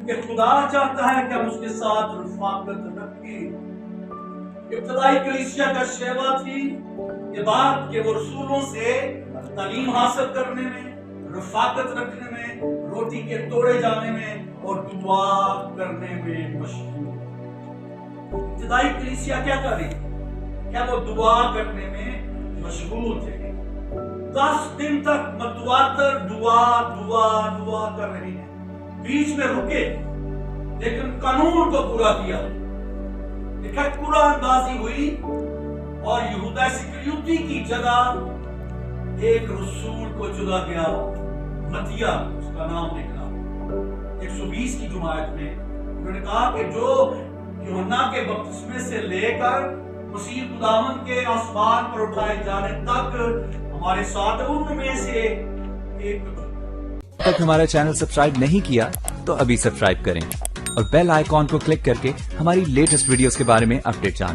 کہ خدا چاہتا ہے کہ ہم اس کے ساتھ رفاقت رکھیں۔ ابتدائی کلیسیا کا شیوا تھی یہ بات کہ وہ رسولوں سے تعلیم حاصل کرنے میں، رفاقت رکھنے میں، روٹی کے توڑے جانے میں اور دعا کرنے میں مشغول۔ ابتدائی کلیسیا کیا کر رہی تھی؟ کیا وہ دعا کرنے میں مشغول تھے؟ 10 دن تک متواتر دعا کر رہی ہے، بیچ میں رکے لیکن قانون کو پورا کیا۔ قرآن بازی ہوئی اور یہودا اسکریوتی کی جگہ ایک رسول کو چنا گیا، متیا اس کا نام نکلا۔ 120 کی جماعت میں انہوں نے کہا کہ جو یوحنا کے بپتسمے سے لے کر مسیح خداوند کے آسمان پر اٹھائے جانے تک ہمارے ساتھ ان میں سے ایک تک ہمارا چینل سبسکرائب نہیں کیا تو ابھی سبسکرائب کریں اور بیل آئیکن کو کلک کر کے ہماری لیٹسٹ ویڈیوز کے بارے میں اپڈیٹ جانیں۔